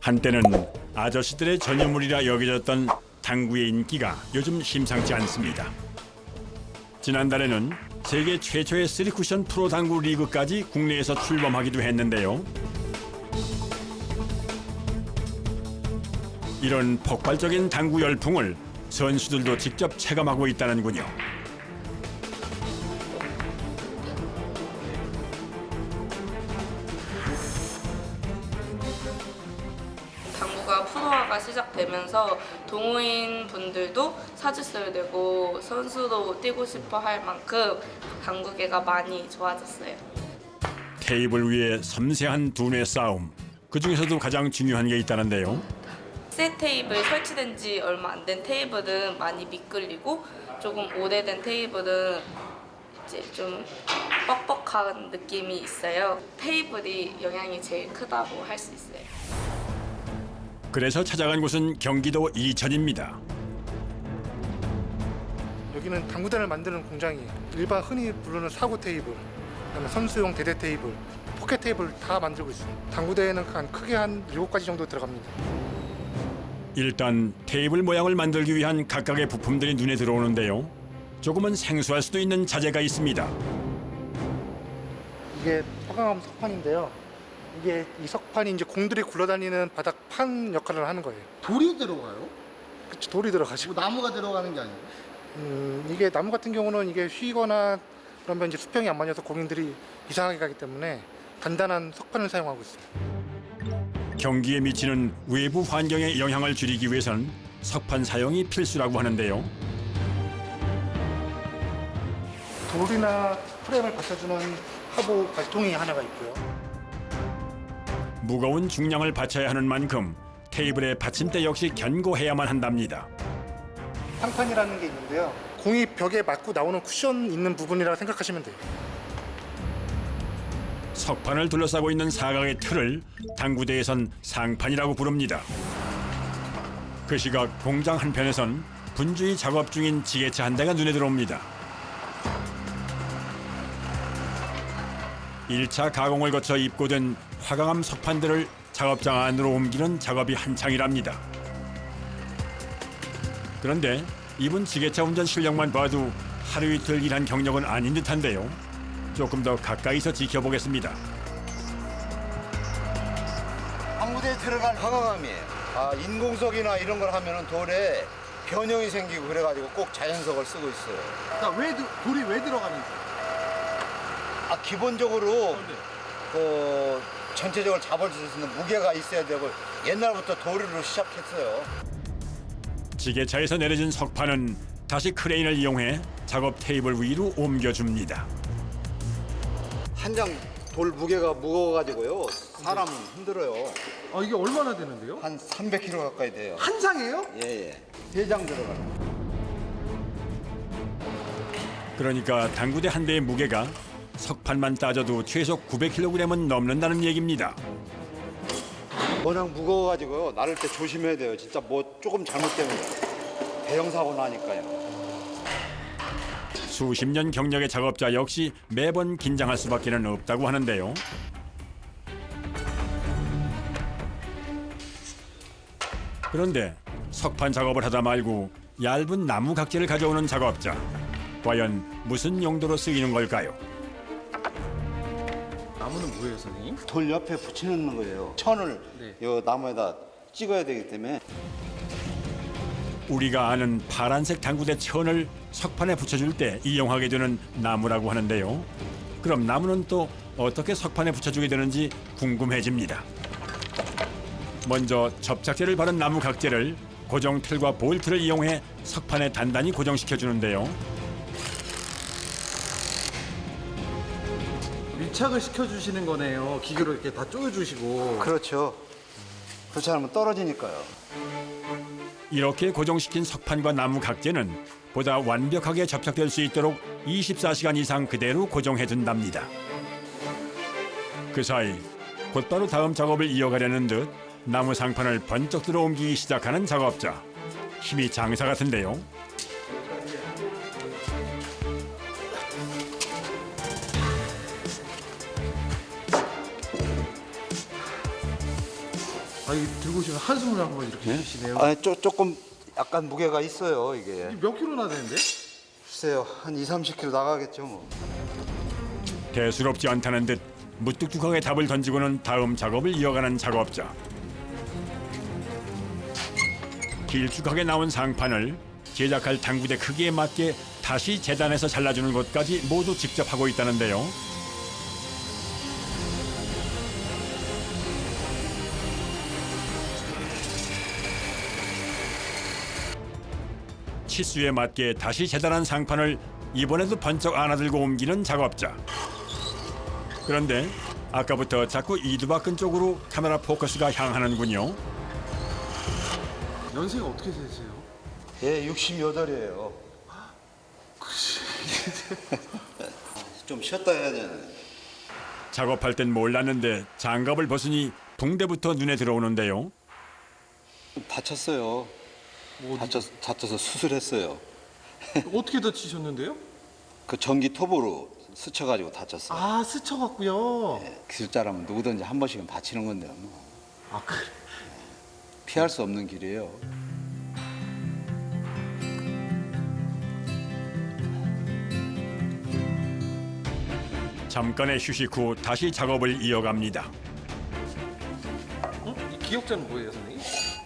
한때는 아저씨들의 전유물이라 여겨졌던 당구의 인기가 요즘 심상치 않습니다. 지난달에는 세계 최초의 3쿠션 프로 당구 리그까지 국내에서 출범하기도 했는데요. 이런 폭발적인 당구 열풍을 선수들도 직접 체감하고 있다는군요. 당구가 프로화가 시작되면서 동호인 분들도 사직서를 내고 선수도 뛰고 싶어 할 만큼 당구계가 많이 좋아졌어요. 테이블 위에 섬세한 두뇌 싸움. 그 중에서도 가장 중요한 게 있다는데요. 새 테이블 설치된 지 얼마 안 된 테이블은 많이 미끌리고 조금 오래된 테이블은 이제 좀 뻑뻑한 느낌이 있어요. 테이블이 영향이 제일 크다고 할 수 있어요. 그래서 찾아간 곳은 경기도 이천입니다. 여기는 당구단을 만드는 공장이에요. 일반 흔히 부르는 사구 테이블, 그다음에 선수용 대대 테이블, 포켓 테이블 다 만들고 있어요. 당구대에는 크게 한 7가지 정도 들어갑니다. 일단 테이블 모양을 만들기 위한 각각의 부품들이 눈에 들어오는데요. 조금은 생소할 수도 있는 자재가 있습니다. 이게 화강암 석판인데요. 이게 이 석판이 이제 공들이 굴러다니는 바닥판 역할을 하는 거예요. 돌이 들어가요? 그치, 돌이 들어가지고. 뭐 나무가 들어가는 게 아니에요? 이게 나무 같은 경우는 이게 휘거나 그러면 이제 수평이 안 맞아서 공인들이 이상하게 가기 때문에 단단한 석판을 사용하고 있어요. 경기에 미치는 외부 환경의 영향을 줄이기 위해선 석판 사용이 필수라고 하는데요. 돌이나 프레임을 받쳐주는 하부 발통이 하나가 있고요. 무거운 중량을 받쳐야 하는 만큼 테이블의 받침대 역시 견고해야만 한답니다. 상판이라는 게 있는데요. 공이 벽에 맞고 나오는 쿠션 있는 부분이라고 생각하시면 돼요. 석판을 둘러싸고 있는 사각의 틀을 당구대에선 상판이라고 부릅니다. 그 시각 공장 한편에선 분주히 작업 중인 지게차 한 대가 눈에 들어옵니다. 1차 가공을 거쳐 입고된 화강암 석판들을 작업장 안으로 옮기는 작업이 한창이랍니다. 그런데 이분 지게차 운전 실력만 봐도 하루 이틀 일한 경력은 아닌 듯한데요. 조금 더 가까이서 지켜보겠습니다. 당구대에 들어갈 화강암이에요. 인공석이나 이런 걸 하면은 돌에 변형이 생기고 그래가지고 꼭 자연석을 쓰고 있어요. 그러니까 돌이 왜 들어가는지. 기본적으로 그 전체적으로 잡을 수 있는 무게가 있어야 되고 옛날부터 도리로 시작했어요. 지게차에서 내려진 석판은 다시 크레인을 이용해 작업 테이블 위로 옮겨줍니다. 한 장 돌 무게가 무거워가지고요. 사람 힘들어요. 이게 얼마나 되는데요? 한 300kg 가까이 돼요. 한 장이에요? 예. 3장 들어가요. 그러니까 당구대 한 대의 무게가 석판만 따져도 최소 900kg은 넘는다는 얘기입니다. 워낙 무거워가지고요. 나를 때 조심해야 돼요. 진짜 뭐 조금 잘못되면 대형 사고 나니까요. 수십 년 경력의 작업자 역시 매번 긴장할 수밖에 없다고 하는데요. 그런데 석판 작업을 하다 말고 얇은 나무 각재를 가져오는 작업자. 과연 무슨 용도로 쓰이는 걸까요? 나무는 뭐예요, 선생님? 돌 옆에 붙여놓는 거예요. 천을 이 나무에다 찍어야 되기 때문에. 우리가 아는 파란색 당구대 천을 석판에 붙여줄 때 이용하게 되는 나무라고 하는데요. 그럼 나무는 또 어떻게 석판에 붙여주게 되는지 궁금해집니다. 먼저 접착제를 바른 나무 각재를 고정 틀과 볼트를 이용해 석판에 단단히 고정시켜주는데요. 밀착을 시켜주시는 거네요. 기계로 이렇게 다 조여주시고. 그렇죠. 그렇지 않으면 떨어지니까요. 이렇게 고정시킨 석판과 나무 각재는 보다 완벽하게 접착될 수 있도록 24시간 이상 그대로 고정해둔답니다. 그 사이 곧바로 다음 작업을 이어가려는 듯 나무 상판을 번쩍 들어 옮기기 시작하는 작업자. 힘이 장사 같은데요. 아, 이 들고 오시면 한숨을 한번 이렇게 쉬시네요. 아, 조금 약간 무게가 있어요, 이게. 몇 킬로나 되는데? 글쎄요, 한 2, 30kg 나가겠죠, 뭐. 대수롭지 않다는 듯 무뚝뚝하게 답을 던지고는 다음 작업을 이어가는 작업자. 길쭉하게 나온 상판을 제작할 당구대 크기에 맞게 다시 재단해서 잘라주는 것까지 모두 직접 하고 있다는데요. 치수에 맞게 다시 재단한 상판을 이번에도 번쩍 안아들고 옮기는 작업자. 그런데 아까부터 자꾸 이두박근 쪽으로 카메라 포커스가 향하는군요. 연세가 어떻게 되세요? 예, 68이에요. 좀 쉬었다 해야 되네. 작업할 땐 몰랐는데 장갑을 벗으니 붕대부터 눈에 들어오는데요. 다쳤어요. 다쳐서 수술했어요. 어떻게 다치셨는데요? 그 전기 톱으로 스쳐가지고 다쳤어요. 아, 스쳐갖고요. 기술자라면 누구든지 한 번씩은 다치는 건데요. 뭐. 아, 그래. 피할 수 없는 길이에요. 잠깐의 휴식 후 다시 작업을 이어갑니다. 이 기억자는 뭐예요, 선생님?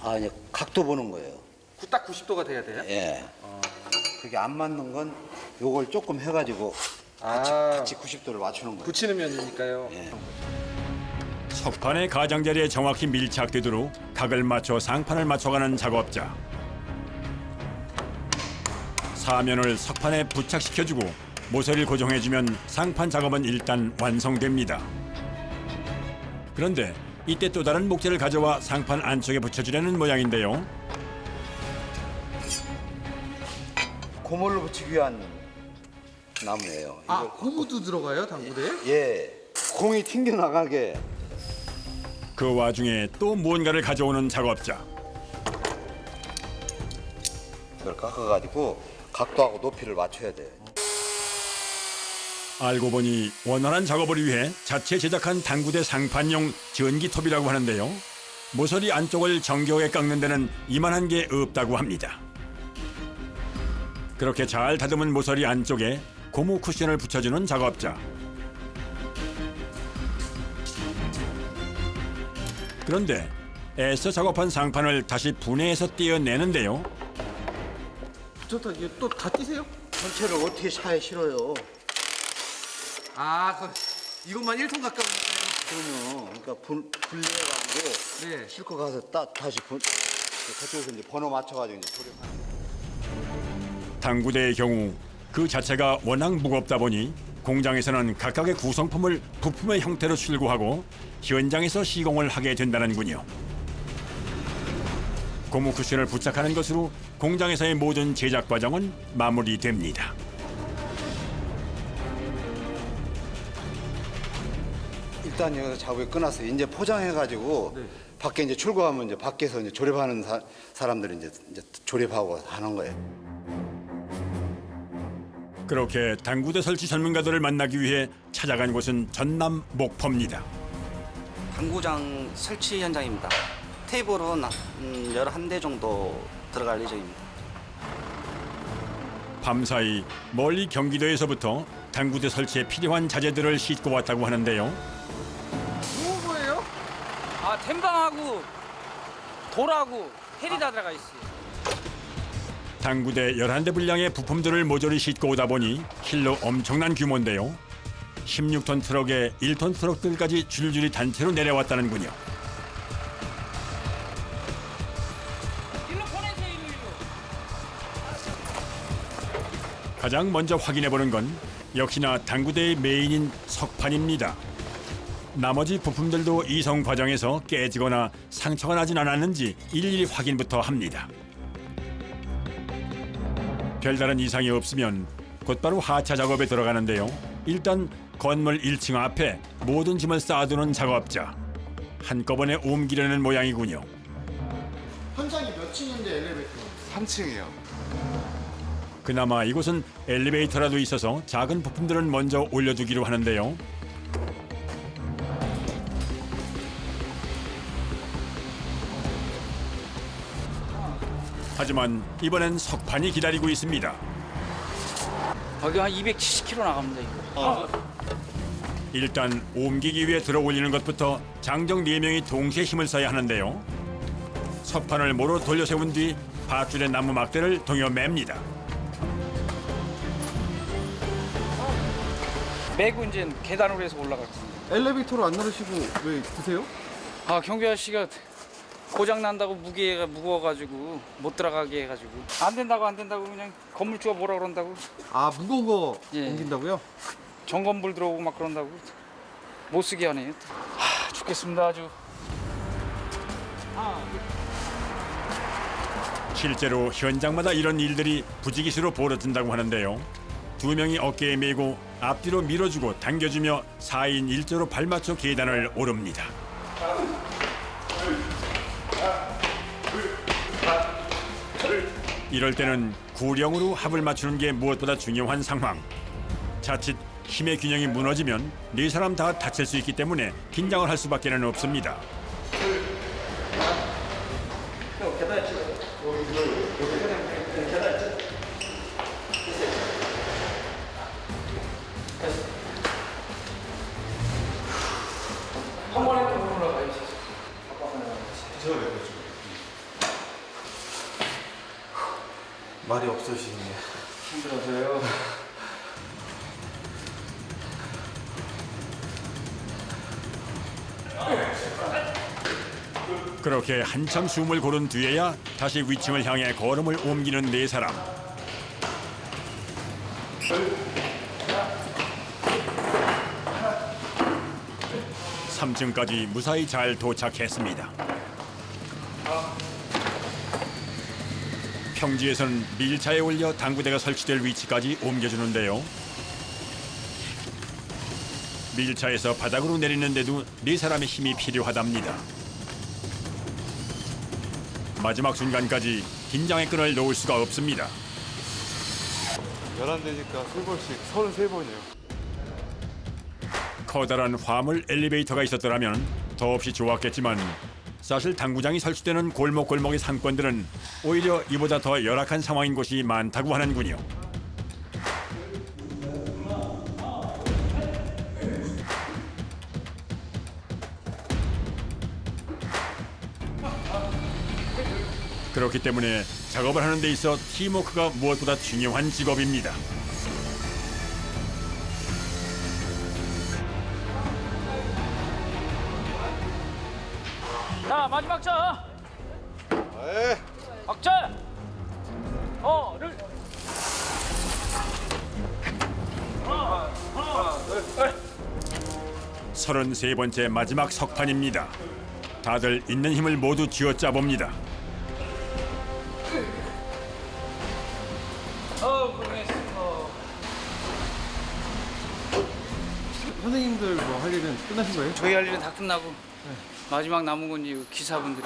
아, 이제 각도 보는 거예요. 딱 90도가 돼야 돼요? 예. 그게 안 맞는 건 요걸 조금 해가지고 아, 같이 90도를 맞추는 거예요. 붙이는 면이니까요. 예. 석판의 가장자리에 정확히 밀착되도록 각을 맞춰 상판을 맞춰가는 작업자. 사면을 석판에 부착시켜주고 모서리를 고정해주면 상판 작업은 일단 완성됩니다. 그런데 이때 또 다른 목재를 가져와 상판 안쪽에 붙여주려는 모양인데요. 고물로 붙이기 위한 나무예요. 아, 고무도 들어가요, 당구대에? 예. 공이 튕겨 나가게. 그 와중에 또 무언가를 가져오는 작업자. 이걸 깎아가지고 각도하고 높이를 맞춰야 돼요. 알고 보니 원활한 작업을 위해 자체 제작한 당구대 상판용 전기톱이라고 하는데요. 모서리 안쪽을 정교하게 깎는 데는 이만한 게 없다고 합니다. 그렇게 잘 다듬은 모서리 안쪽에 고무 쿠션을 붙여주는 작업자. 그런데 애써 작업한 상판을 다시 분해해서 떼어내는데요. 좋다, 이게 또 다 띄세요? 전체를 어떻게 차에 실어요? 아, 이것만 1톤 가까운 그러면 그러니까 분리해가지고 네. 싣고 가서 다시 그쪽에서 이제 번호 맞춰가지고 이제 조립하는 거예요. 당구대의 경우 그 자체가 워낙 무겁다 보니 공장에서는 각각의 구성품을 부품의 형태로 출고하고 현장에서 시공을 하게 된다는군요. 고무 쿠션을 부착하는 것으로 공장에서의 모든 제작 과정은 마무리됩니다. 일단 여기서 작업이 끝났어요. 이제 포장해가지고 밖에 이제 출고하면 이제 밖에서 이제 조립하는 사람들이 이제 조립하고 하는 거예요. 그렇게 당구대 설치 전문가들을 만나기 위해 찾아간 곳은 전남 목포입니다. 당구장 설치 현장입니다. 테이블은 11대 정도 들어갈 예정입니다. 밤사이 멀리 경기도에서부터 당구대 설치에 필요한 자재들을 싣고 왔다고 하는데요. 뭐예요? 아, 템방하고 돌하고 헬이 다 들어가 있어요. 당구대 11대 분량의 부품들을 모조리 싣고 오다 보니 킬로 엄청난 규모인데요. 16톤 트럭에 1톤 트럭들까지 줄줄이 단체로 내려왔다는군요. 일로 보내세요, 일로. 가장 먼저 확인해보는 건 역시나 당구대의 메인인 석판입니다. 나머지 부품들도 이송 과정에서 깨지거나 상처가 나진 않았는지 일일이 확인부터 합니다. 별다른 이상이 없으면 곧바로 하차 작업에 들어가는데요. 일단 건물 1층 앞에 모든 짐을 쌓아두는 작업자. 한꺼번에 옮기려는 모양이군요. 현장이 몇 층인데 엘리베이터? 3층이요. 그나마 이곳은 엘리베이터라도 있어서 작은 부품들은 먼저 올려두기로 하는데요. 하지만 이번엔 석판이 기다리고 있습니다. 여기 한 270kg 나갑니다 이거. 일단 옮기기 위해 들어 올리는 것부터 장정 4명이 동시에 힘을 써야 하는데요. 석판을 모로 돌려 세운 뒤 밧줄의 나무 막대를 동여 맵니다. 매고 이제 계단으로 해서 올라갈 겁니다. 엘리베이터로 안 누르시고 왜 드세요? 아 경비 아저씨가 고장 난다고 무게가 무거워가지고 못 들어가게 해가지고 안 된다고 그냥 건물주가 뭐라 그런다고 아 무거운 거 예. 옮긴다고요? 점검불 들어오고 막 그런다고 못 쓰게 하네요. 죽겠습니다 아주. 실제로 현장마다 이런 일들이 부지기수로 벌어진다고 하는데요. 2명이 어깨에 메고 앞뒤로 밀어주고 당겨주며 4인 1조로 발맞춰 계단을 오릅니다. 이럴 때는 구령으로 합을 맞추는 게 무엇보다 중요한 상황. 자칫 힘의 균형이 무너지면 4사람 다 다칠 수 있기 때문에 긴장을 할 수밖에는 없습니다. 한 번에 또 올라가야지. 말이 없으시네요. 힘들어서요. 그렇게 한참 숨을 고른 뒤에야 다시 위층을 향해 걸음을 옮기는 4사람. 3층까지 무사히 잘 도착했습니다. 평지에서는 밀차에 올려 당구대가 설치될 위치까지 옮겨주는데요. 밀차에서 바닥으로 내리는데도 4사람의 힘이 필요하답니다. 마지막 순간까지 긴장의 끈을 놓을 수가 없습니다. 11대니까 3번씩 33번이요. 커다란 화물 엘리베이터가 있었더라면 더없이 좋았겠지만 사실 당구장이 설치되는 골목골목의 상권들은 오히려 이보다 더 열악한 상황인 곳이 많다고 하는군요. 그렇기 때문에 작업을 하는 데 있어 팀워크가 무엇보다 중요한 직업입니다. 자 마지막 자. 네. 박자. 를. 하나, 둘, 셋. 33번째 마지막 석판입니다. 다들 있는 힘을 모두 쥐어짜 봅니다. 고생했습니다. 선생님들 뭐 할 일은 끝나신 거예요? 저희 할 일은 다 끝나고 마지막 남은 건 이제 기사분들이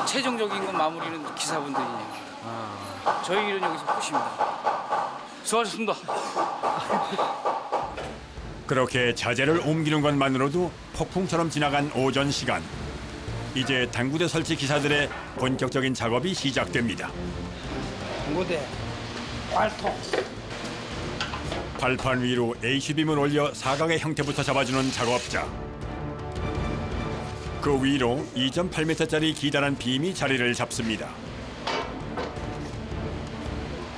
최종적인 건 마무리는 기사분들이에요. 저희 일은 여기서 끝입니다. 수고하셨습니다. 그렇게 자재를 옮기는 것만으로도 폭풍처럼 지나간 오전 시간. 이제 당구대 설치 기사들의 본격적인 작업이 시작됩니다. 당구대 발통. 발판 위로 H빔을 올려 사각의 형태부터 잡아주는 작업자. 그 위로 2.8m짜리 기다란 빔이 자리를 잡습니다.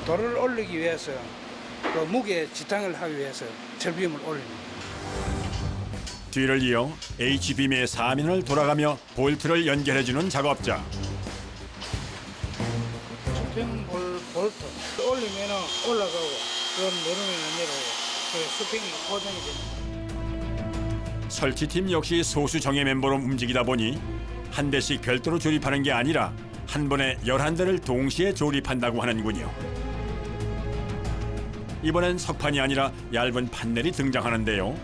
돌을 올리기 위해서 그 무게 지탱을 하기 위해서 절빔을 올립니다. 뒤를 이어 H빔의 사면을 돌아가며 볼트를 연결해주는 작업자. 스프링 볼트 올리면 올라가고 그럼 내리면 내려가고 그 스프링이 고정이 됩니다. 설치팀 역시 소수 정예 멤버로 움직이다 보니 한 대씩 별도로 조립하는 게 아니라 한 번에 11대를 동시에 조립한다고 하는군요. 이번엔 석판이 아니라 얇은 판넬이 등장하는데요.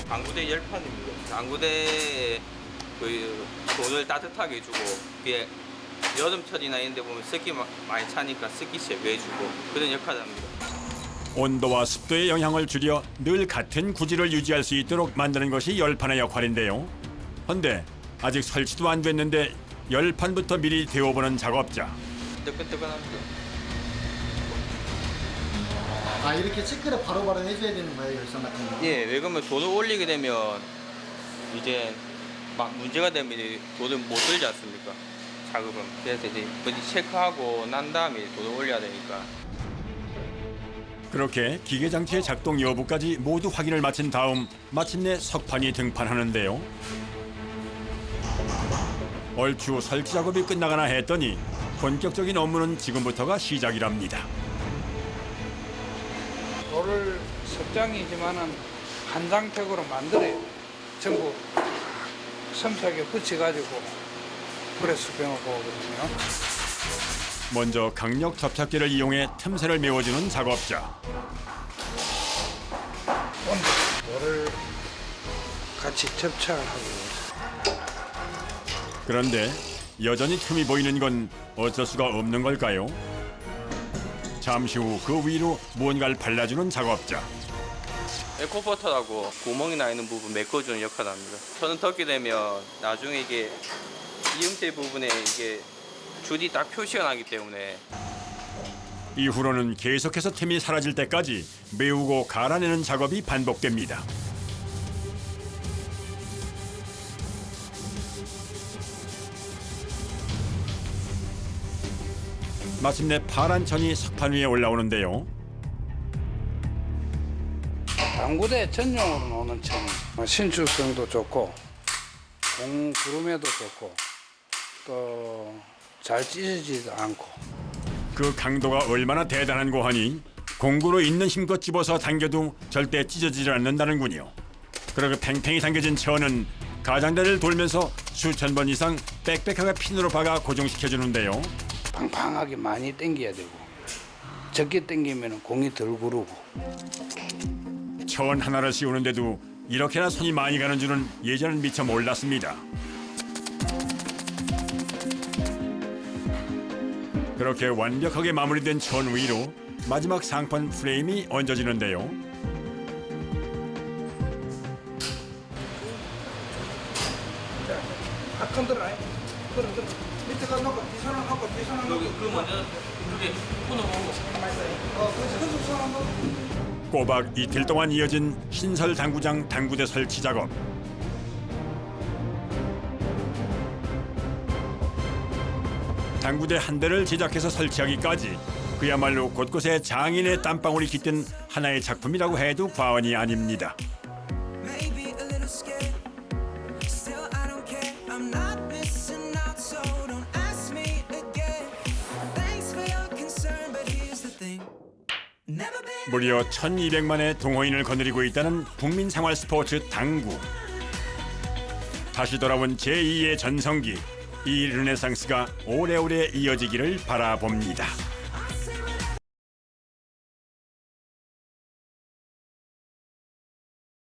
당구대 열판입니다. 당구대에 그 돈을 따뜻하게 해주고 그게 여름철이나 이런 데 보면 습기 많이 차니까 습기 제거해주고 그런 역할을 합니다. 온도와 습도의 영향을 줄여 늘 같은 구질을 유지할 수 있도록 만드는 것이 열판의 역할인데요. 그런데 아직 설치도 안 됐는데 열판부터 미리 데워보는 작업자. 뜨끈뜨끈합니다. 아, 이렇게 체크를 바로바로 해줘야 되는 거예요, 열선 같은 거? 예, 왜 그러면 돌을 올리게 되면 이제 막 문제가 되면 이제 돌을 못 들지 않습니까? 작업은. 그래서 이제 어디 체크하고 난 다음에 돌을 올려야 되니까. 그렇게 기계 장치의 작동 여부까지 모두 확인을 마친 다음 마침내 석판이 등판하는데요. 얼추 설치 작업이 끝나가나 했더니 본격적인 업무는 지금부터가 시작이랍니다. 돌을 석장이지만은 한장택으로 만들어야 돼. 전부 섬세하게 붙여가지고 불에 수병을 보거든요. 먼저 강력 접착제를 이용해 틈새를 메워주는 작업자. 돌을 같이 접착을 하고. 그런데 여전히 틈이 보이는 건 어쩔 수가 없는 걸까요? 잠시 후 그 위로 무언가를 발라주는 작업자. 에코버터라고 구멍이 나 있는 부분 메꿔주는 역할을 합니다. 저는 덮게 되면 나중에 이게 이음새 부분에 이게 줄이 딱 표시가 나기 때문에 이후로는 계속해서 틈이 사라질 때까지 메우고 갈아내는 작업이 반복됩니다. 마침내 파란 천이 석판 위에 올라오는데요. 당구대 전용으로 노는 천이 신축성도 좋고 구름에도 좋고 또 잘 찢어지지도 않고. 그 강도가 얼마나 대단한고 하니 공구로 있는 힘껏 집어서 당겨도 절대 찢어지지 않는다는군요. 그렇게 팽팽히 당겨진 천은 가장자리를 돌면서 수천 번 이상 빽빽하게 핀으로 박아 고정시켜주는데요. 팡팡하게 많이 당겨야 되고 적게 당기면 공이 덜 구르고. 천 하나를 씌우는데도 이렇게나 손이 많이 가는 줄은 예전엔 미처 몰랐습니다. 그렇게 완벽하게 마무리된 천 위로 마지막 상판 프레임이 얹어지는데요. 흔들어. 밑에 가 놓고 뒤손을 하고 뒤손을 놓고. 그 먼저 이렇게 끊어보고. 그래서 손을 놓고. 꼬박 이틀 동안 이어진 신설 당구장 당구대 설치 작업. 당구대 한 대를 제작해서 설치하기까지 그야말로 곳곳에 장인의 땀방울이 깃든 하나의 작품이라고 해도 과언이 아닙니다. 무려 1200만의 동호인을 거느리고 있다는 국민 생활 스포츠 당구. 다시 돌아온 제2의 전성기, 이 르네상스가 오래오래 이어지기를 바라봅니다.